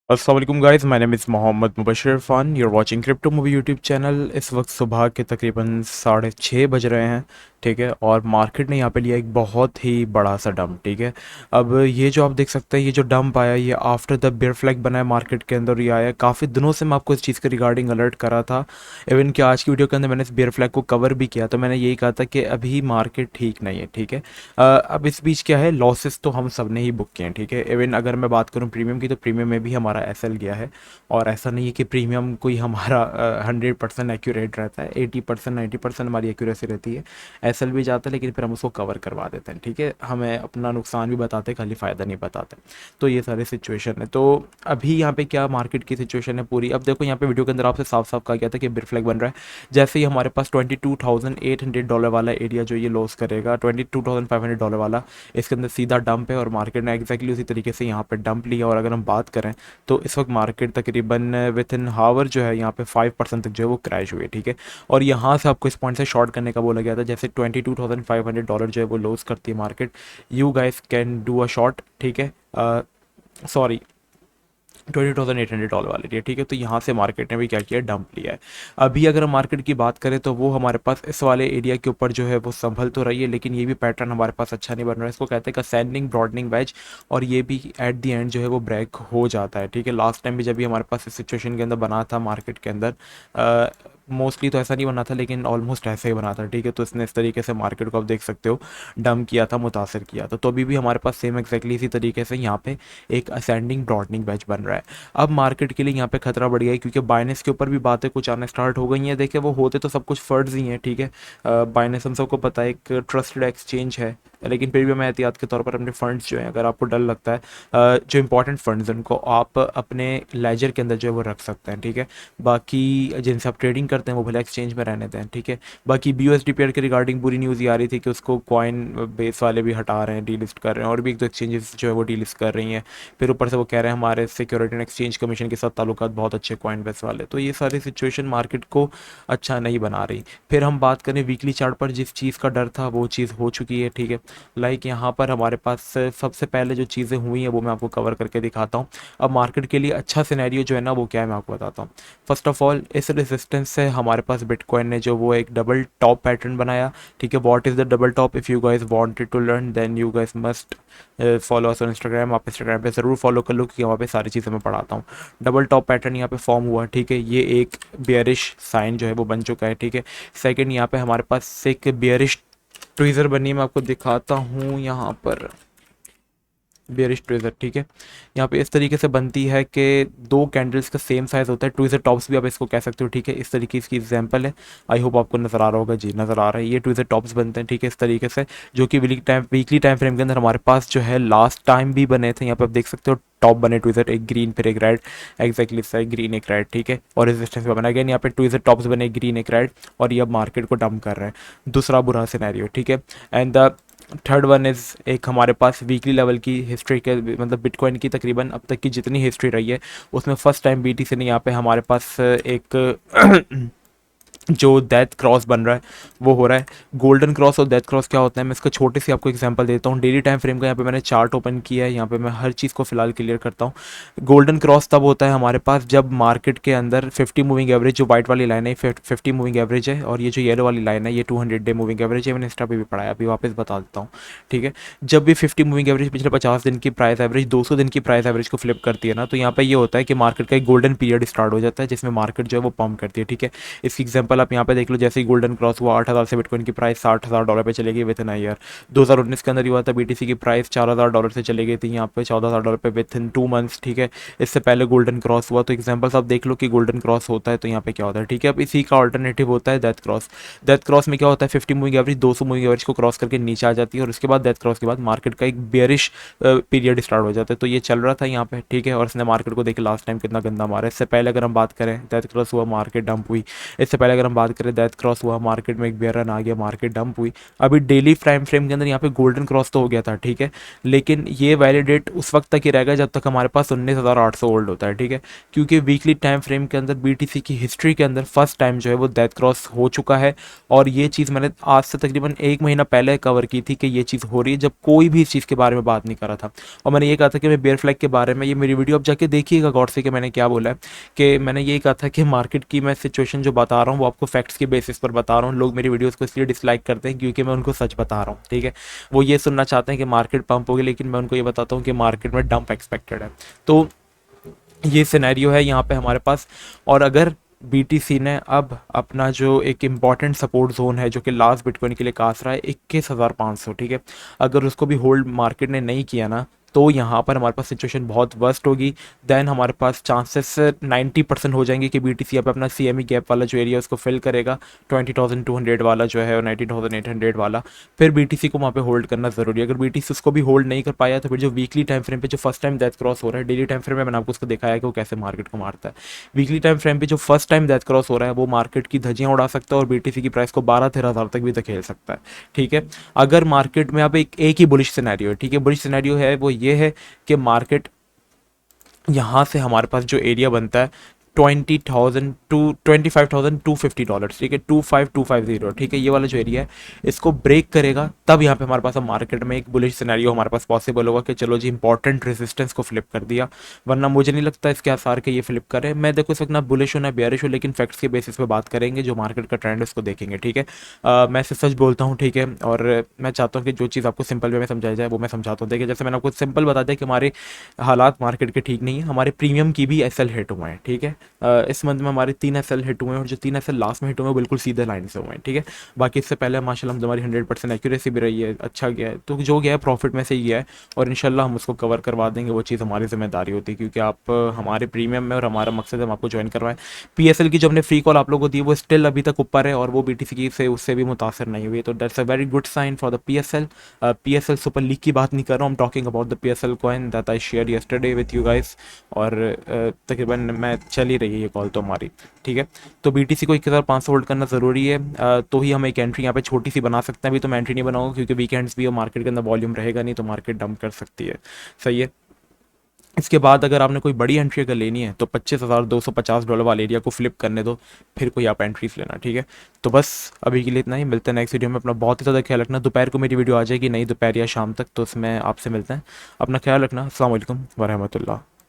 अस्सलाम वालेकुम guys, my name is Mohammad Mubashar फ़ान। You're watching crypto movie YouTube channel. इस वक्त सुबह के तकरीबन 6:30 बज रहे हैं, ठीक है। और मार्केट ने यहाँ पे लिया एक बहुत ही बड़ा सा डंप, ठीक है। अब ये जो आप देख सकते हैं, ये जो डंप आया, ये आफ्टर द बेयर फ्लैग बना है मार्केट के अंदर। ये आया काफ़ी दिनों से, मैं आपको इस चीज़ के रिगार्डिंग अलर्ट करा था। इवन कि आज की वीडियो के अंदर मैंने इस बेयर फ्लैग को कवर भी किया, तो मैंने यही कहा था कि अभी मार्केट ठीक नहीं है, ठीक है। अब इस बीच क्या है, लॉसेस तो हम सब ने ही बुक किए हैं, ठीक है। इवन अगर मैं बात करूँ प्रीमियम की, तो प्रीमियम में भी हमारा एसएल गया है। और ऐसा नहीं है कि प्रीमियम कोई हमारा 100% एक्यूरेट रहता है, 80% 90% हमारी एक्यूरेसी रहती है। एसएल भी जाता है, लेकिन फिर हम उसको कवर करवा देते हैं, ठीक है। हमें अपना नुकसान भी बताते हैं, खाली फ़ायदा नहीं बताते। तो ये सारी सिचुएशन है। तो अभी यहाँ पे क्या मार्केट की सिचुएशन है पूरी, अब देखो यहाँ पे वीडियो के अंदर आपसे साफ साफ कहा गया था कि बियर फ्लैग बन रहा है। जैसे ही हमारे पास $22,800 वाला एरिया जो ये लॉस करेगा, $22,500 वाला, इसके अंदर सीधा डंप है। और मार्केट ने एग्जैक्टली उसी तरीके से यहाँ पे डंप लिया। और अगर हम बात करें तो इस वक्त मार्केट तकरीबन विद इन हावर जो है यहाँ पे 5% तक जो है वो क्रैश हुई है, ठीक है। और यहाँ से आपको इस पॉइंट से शॉर्ट करने का बोला गया था। जैसे $22,500 जो है वो लॉस करती है market, you guys can do a short, ठीक है। सॉरी, $20,800 वाले लिए, ठीक है। तो यहाँ से मार्केट ने भी क्या किया, डंप लिया है। अभी अगर हम मार्केट की बात करें तो वो हमारे पास इस वाले एरिया के ऊपर जो है वो संभल तो रही है, लेकिन ये भी पैटर्न हमारे पास अच्छा नहीं बन रहा है। इसको कहते हैं असेंडिंग ब्रॉडनिंग वेज। और ये भी एट दी एंड जो है वो ब्रेक हो जाता है, ठीक है। लास्ट टाइम भी जब भी हमारे पास इस सिचुएशन के अंदर बना था मार्केट के अंदर, मोस्टली तो ऐसा नहीं बना था, लेकिन ऑलमोस्ट ऐसा ही बना था, ठीक है। तो इसने इस तरीके से मार्केट को आप देख सकते हो डंप किया था, मुतासर किया था। तो अभी भी हमारे पास सेम एक्जैक्टली इसी तरीके से यहाँ पे एक असेंडिंग ब्रॉडनिंग वेज बन रहा है। अब मार्केट के लिए यहाँ पे खतरा बढ़ गया है, क्योंकि बाइनेंस के ऊपर भी बातें कुछ आना स्टार्ट हो गई हैं। देखिए, वो होते तो सब कुछ फर्ज ही हैं, ठीक है। बाइनेंस हम सबको पता है एक ट्रस्टेड एक्सचेंज है, लेकिन फिर भी मैं एहतियात के तौर पर अपने फंड्स जो हैं, अगर आपको डर लगता है, जो इंपॉर्टेंट फंड्स हैं उनको आप अपने लेजर के अंदर जो है वो रख सकते हैं, ठीक है। बाकी जिनसे आप ट्रेडिंग करते हैं वो भले एक्सचेंज में रहने दें, ठीक है। बाकी BUSD पेयर के रिगार्डिंग बुरी न्यूज़ ये आ रही थी कि उसको कॉइन बेस वाले भी हटा रहे हैं, डीलिस्ट कर रहे हैं, और भी एक दो एक्सचेंजेस जो है वो डीलिस्ट कर रही हैं। फिर ऊपर से वो कह रहे हैं हमारे सिक्योरिटी एंड एक्सचेंज कमीशन के साथ ताल्लुकात बहुत अच्छे कॉइन बेस वाले। तो ये सारी सिचुएशन मार्केट को अच्छा नहीं बना रही। फिर हम बात करें वीकली चार्ट पर, जिस चीज़ का डर था वो चीज़ हो चुकी है, ठीक है। लाइक यहाँ पर हमारे पास सबसे पहले जो चीज़ें हुई हैं वो मैं आपको कवर करके दिखाता हूँ। अब मार्केट के लिए अच्छा सिनेरियो जो है ना वो क्या है, मैं आपको बताता हूँ। फर्स्ट ऑफ ऑल, इस रेजिस्टेंस से हमारे पास बिटकॉइन ने जो वो एक डबल टॉप पैटर्न बनाया, ठीक है। What is the double top? If you guys wanted to learn then you guys must follow us on Instagram. आप इंस्टाग्राम पे ज़रूर फॉलो कर लो, क्योंकि वहाँ पे सारी चीज़ें मैं पढ़ाता हूँ। डबल टॉप पैटर्न यहाँ पे फॉर्म हुआ, ठीक है। ये एक बेयरिश साइन जो है वो बन चुका है, ठीक है। सेकंड, यहाँ पे हमारे पास एक बेयरिश ट्वीज़र बनी है, मैं आपको दिखाता हूँ यहाँ पर। बेयरिश ट्वीज़र, ठीक है। यहाँ पे इस तरीके से बनती है कि दो कैंडल्स का सेम साइज़ होता है, ट्वीज़र टॉप्स भी आप इसको कह सकते हो, ठीक है। इस तरीके इसकी एग्जांपल है। आई होप आपको नज़र आ रहा होगा, जी नज़र आ रहा है। ये ट्वीज़र टॉप्स बनते हैं, ठीक है, इस तरीके से, जो कि वीकली टाइम फ्रेम के अंदर हमारे पास जो है लास्ट टाइम भी बने थे। यहाँ पे आप देख सकते हो टॉप बने ट्वीज़र, एक ग्रीन फिर एक रेड, एग्जैक्टली सही, ग्रीन एक रेड, ठीक है। और रेजिस्टेंस पे बना, अगेन यहाँ पे ट्वीज़र टॉप्स बने, एक ग्रीन एक रेड, और ये अब मार्केट को डंप कर रहे हैं। दूसरा बुरा सिनेरियो, ठीक है। And the third one is, एक हमारे पास वीकली लेवल की हिस्ट्री के, मतलब बिटकॉइन की तकरीबन अब तक की जितनी हिस्ट्री रही है उसमें फर्स्ट टाइम BTC ने यहाँ पे हमारे पास एक जो डेथ क्रॉस बन रहा है वो हो रहा है। गोल्डन क्रॉस और डेथ क्रॉस क्या होता है, मैं इसका छोटे से आपको एग्जांपल देता हूँ। डेली टाइम फ्रेम का यहाँ पे मैंने चार्ट ओपन किया है, यहाँ पे मैं हर चीज़ को फिलहाल क्लियर करता हूँ। गोल्डन क्रॉस तब होता है हमारे पास जब मार्केट के अंदर 50 मूविंग एवरेज, जो वाइट वाली लाइन है 50 मूविंग एवरेज है, और ये जो येलो वाली लाइन है ये 200 डे मूविंग एवरेज है। मैंने इंस्टा पे भी पढ़ाया, अभी वापस बता देता हूँ, ठीक है। जब भी 50 मूविंग एवरेज पिछले 50 दिन की प्राइस एवरेज 200 दिन की प्राइस एवरेज को फ्लिप करती है ना, तो यहाँ पे ये होता है कि मार्केट का एक गोल्डन पीरियड स्टार्ट हो जाता है, जिसमें मार्केट जो है वो पम्प करती है, ठीक है। इसकी एग्जांपल आप यहाँ पे देख लो, जैसे ही गोल्डन क्रॉस हुआ 8,000 से बिटकॉइन की प्राइस $60,000 पे चली गई विद इन ईयर। 2019 के अंदर ये हुआ था, BTC की प्राइस $4,000 से चली गई थी यहाँ पे $14,000 पे विद इन 2 मंथ्स, ठीक है। इससे पहले गोल्डन क्रॉस हुआ। तो एग्जांपल्स आप देख लो कि गोल्डन क्रॉस होता है तो यहाँ पे क्या होता है, ठीक है। अब इसी का ऑल्टरनेटिव होता है डेथ क्रॉस। डेथ क्रॉस में क्या होता है, 50 मूविंग एवरेज 200 मूविंग एवरेज को क्रॉस करके नीचे आ जाती है, और उसके बाद डेथ क्रॉस के बाद मार्केट का एक बेयरिश पीरियड स्टार्ट हो जाता है। तो ये चल रहा था यहाँ पे, ठीक है। और इसने मार्केट को देखिए लास्ट टाइम कितना गंदा मारा है। इससे पहले अगर हम बात करें, डेथ क्रॉस हुआ, मार्केट डंप हुई। इससे पहले अगर हम बात करें डेथ क्रॉस हुआ, मार्केट में एक बेयर रन आ गया, मार्केट डंप हुई। अभी डेली टाइम फ्रेम के अंदर यहाँ पे गोल्डन क्रॉस तो हो गया था, ठीक है, लेकिन ये वैलिडेट उस वक्त तक ही रहेगा जब तक हमारे पास 19,800 होल्ड होता है, ठीक है, क्योंकि वीकली टाइम फ्रेम के अंदर बीटीसी की हिस्ट्री के अंदर फर्स्ट टाइम जो है वो डेथ क्रॉस हो चुका है। और ये चीज़ मैंने आज से तकरीबन 1 महीना पहले कवर की थी कि ये चीज़ हो रही है, जब कोई भी इस चीज़ के बारे में बात नहीं कर रहा था। और मैंने ये कहा था कि मैं बेयर फ्लैग के बारे में, ये मेरी वीडियो अब जाके देखिएगा गौर से कि मैंने क्या बोला है, कि मैंने ये कहा था कि मार्केट की मैं सिचुएशन जो बता रहा हूँ वो आपको फैक्ट्स के बेसिस पर बता रहा हूँ। लोग मेरी वीडियोस को इसलिए डिसलाइक करते हैं क्योंकि मैं उनको सच बता रहा हूँ, ठीक है। वो ये सुनना चाहते हैं कि मार्केट पंप होगी, लेकिन मैं उनको ये बताता हूँ कि मार्केट में डंप एक्सपेक्टेड है। तो ये सिनेरियो है यहाँ पे हमारे पास। और अगर बीटीसी ने अब अपना जो एक इम्पॉर्टेंट सपोर्ट जोन है जो कि लास्ट बिटकॉइन के लिए कास रहा है 21,500, ठीक है, अगर उसको भी होल्ड मार्केट ने नहीं किया ना, तो यहाँ पर हमारे पास सिचुएशन बहुत वर्स्ट होगी। देन हमारे पास चांसेस 90% हो जाएंगे कि बीटीसी अब अपना सीएमई गैप वाला जो एरिया है उसको फिल करेगा, 20,200 वाला जो है और 19,800 वाला। फिर बीटीसी को वहाँ पे होल्ड करना ज़रूरी है। अगर बीटीसी उसको भी होल्ड नहीं कर पाया तो फिर जो वीकली टाइम फ्रेम पे जो फर्स्ट टाइम डेथ क्रॉस हो रहा है, डेली टाइम फ्रेम में मैंने आपको उसको दिखाया कि वो कैसे मार्केट को मारता है। वीकली टाइम फ्रेम पे जो फर्स्ट टाइम डेथ क्रॉस हो रहा है वो मार्केट की धज्जियाँ उड़ा सकता है और बीटीसी की प्राइस को 12-13 हज़ार तक भी धकेल सकता है, ठीक है। अगर मार्केट में अब एक ही बुलिश सिनेरियो है, ठीक है, बुलिश सिनेरियो है वो ये है कि मार्केट यहाँ से हमारे पास जो एरिया बनता है 20,000 टू $25,250, ठीक है, 25,250, ठीक है, ये वाला जो एरिया है इसको ब्रेक करेगा, तब यहाँ पे हमारे पास अब मार्केट में एक बुलिश सिनेरियो हमारे पास पॉसिबल होगा कि चलो जी इंपॉर्टेंट रेजिस्टेंस को फ्लिप कर दिया। वरना मुझे नहीं लगता इसके आसार के ये फ्लिप करे। मैं देखो इस वक्त ना बुलिश हो ना बेयरिश हो, लेकिन फैक्ट्स के बेसिस पे बात करेंगे, जो मार्केट का ट्रेंड है उसको देखेंगे, ठीक है। मैं सिर्फ सच बोलता हूँ, ठीक है, और मैं चाहता हूँ कि जो चीज़ आपको सिंपल वे में समझाई जाए वो मैं समझाता हूँ। देखिए जैसे मैंने आपको सिंपल बता दिया कि हमारे हालात मार्केट के ठीक नहीं है, हमारे प्रीमियम की भी एसएल हिट हुए हैं, ठीक है। इस मंथ में हमारे 3 एसएल हिट हुए हैं और जो 3 एसएल लास्ट में हिट हुए हैं बिल्कुल सीधे लाइन से हुए हैं, ठीक है। बाकी इससे पहले माशाल्लाह हमारी 100% एक्यूरेसी भी रही है, अच्छा गया है, तो जो गया है प्रॉफिट में से ही गया है और इंशाल्लाह हम उसको कवर करवा देंगे। वो चीज़ हमारी जिम्मेदारी होती है क्योंकि आप हमारे प्रीमियम में और हमारा मकसद है हम आपको ज्वाइन करवाएं। पीएसएल की जो हमने फ्री कॉल आप लोगों को दी वो स्टिल अभी तक ऊपर है और वो बीटीसी की से उससे भी मुतासर नहीं हुई, तो that's a very good sign for the PSL. PSL super league की बात नहीं कर रहा हूँ, talking about the PSL coin that I share yesterday with you guys. और तकरीबन मैं चल ही रही है ये कॉल तो हमारी, ठीक है। तो बीटीसी को 21,500 होल्ड करना ज़रूरी है, तो ही हम एक एंट्री यहाँ पे छोटी सी बना सकते हैं। अभी तो मैं एंट्री नहीं बनाऊंगा क्योंकि वीकेंड्स भी और मार्केट के अंदर वॉल्यूम रहेगा नहीं, तो मार्केट डंप कर सकती है, सही है। इसके बाद अगर आपने कोई बड़ी एंट्री अगर लेनी है तो $25,250 वाले एरिया को फ्लिप करने दो, फिर कोई आप एंट्रीज लेना, ठीक है। तो बस अभी के लिए इतना ही, मिलते हैं नेक्स्ट वीडियो में। अपना बहुत ही ज़्यादा ख्याल रखना। दोपहर को मेरी वीडियो आ जाएगी, नहीं दोपहर या शाम तक, तो उसमें आपसे मिलते हैं। अपना ख्याल रखना। अस्सलाम वालेकुम वरहमतुल्लाह।